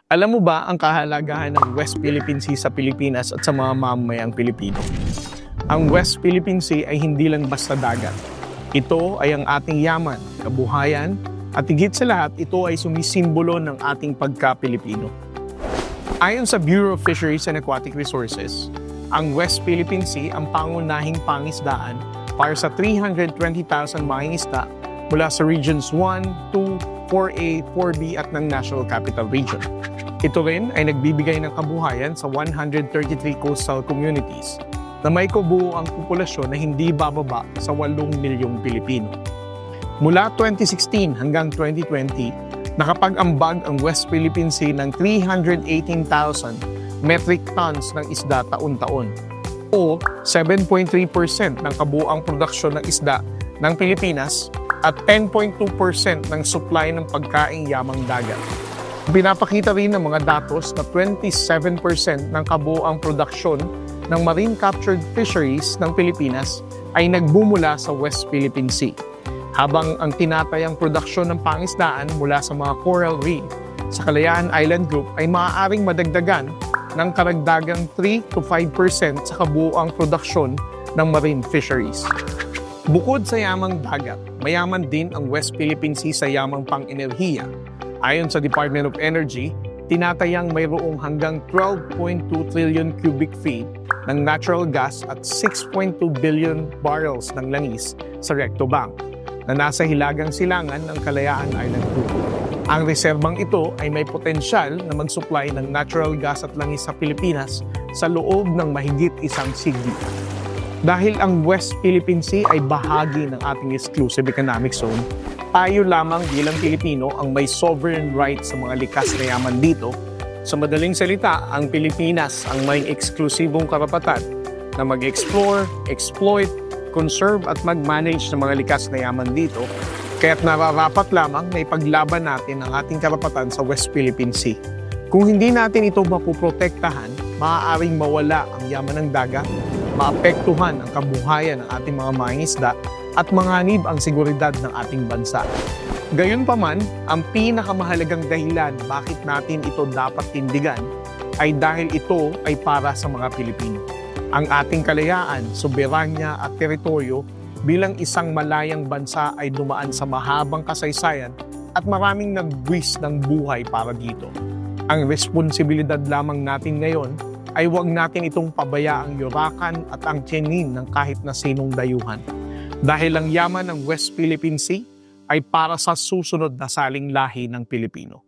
Alam mo ba ang kahalagahan ng West Philippine Sea sa Pilipinas at sa mga mamamayang Pilipino? Ang West Philippine Sea ay hindi lang basta dagat. Ito ay ang ating yaman, kabuhayan, at higit sa lahat, ito ay sumisimbolo ng ating pagka-Pilipino. Ayon sa Bureau of Fisheries and Aquatic Resources, ang West Philippine Sea ang pangunahing pangisdaan para sa 320,000 mangingisda mula sa Regions 1, 2, 4A, 4B at ng National Capital Region. Ito rin ay nagbibigay ng kabuhayan sa 133 coastal communities na may kabuuang populasyon na hindi bababa sa 8 milyong Pilipino. Mula 2016 hanggang 2020, nakapag-ambag ang West Philippine Sea ng 318,000 metric tons ng isda taon-taon o 7.3% ng kabuuang produksyon ng isda ng Pilipinas at 10.2% ng supply ng pagkaing yamang dagat. Pinapakita rin ng mga datos na 27% ng kabuuang produksyon ng marine captured fisheries ng Pilipinas ay nagbumula sa West Philippine Sea, habang ang tinatayang produksyon ng pangisdaan mula sa mga coral reef sa Kalayaan Island Group ay maaaring madagdagan ng karagdagang 3 to 5% sa kabuuang produksyon ng marine fisheries. Bukod sa yamang dagat, mayaman din ang West Philippine Sea sa yamang pang-enerhiya. Ayon sa Department of Energy, tinatayang mayroong hanggang 12.2 trillion cubic feet ng natural gas at 6.2 billion barrels ng langis sa Recto Bank na nasa hilagang silangan ng Kalayaan Island Group. Ang reserbang ito ay may potensyal na mag-supply ng natural gas at langis sa Pilipinas sa loob ng mahigit isang siglo. Dahil ang West Philippine Sea ay bahagi ng ating exclusive economic zone, tayo lamang bilang Pilipino ang may sovereign right sa mga likas na yaman dito. Sa madaling salita, ang Pilipinas ang may eksklusibong karapatan na mag-explore, exploit, conserve at mag-manage ng mga likas na yaman dito, kaya't nararapat lamang na ipaglaban natin ang ating karapatan sa West Philippine Sea. Kung hindi natin ito mapuprotektahan, maaaring mawala ang yaman ng dagat, maapektuhan ang kabuhayan ng ating mga mangingisda at manganib ang seguridad ng ating bansa. Gayunpaman, ang pinakamahalagang dahilan bakit natin ito dapat tindigan ay dahil ito ay para sa mga Pilipino. Ang ating kalayaan, soberanya at teritoryo bilang isang malayang bansa ay dumaan sa mahabang kasaysayan at maraming nagbuwis ng buhay para dito. Ang responsibilidad lamang natin ngayon ay huwag natin itong pabayaang yurakan at ang tiyanin ng kahit na sinong dayuhan. Dahil ang yaman ng West Philippine Sea ay para sa susunod na saling lahi ng Pilipino.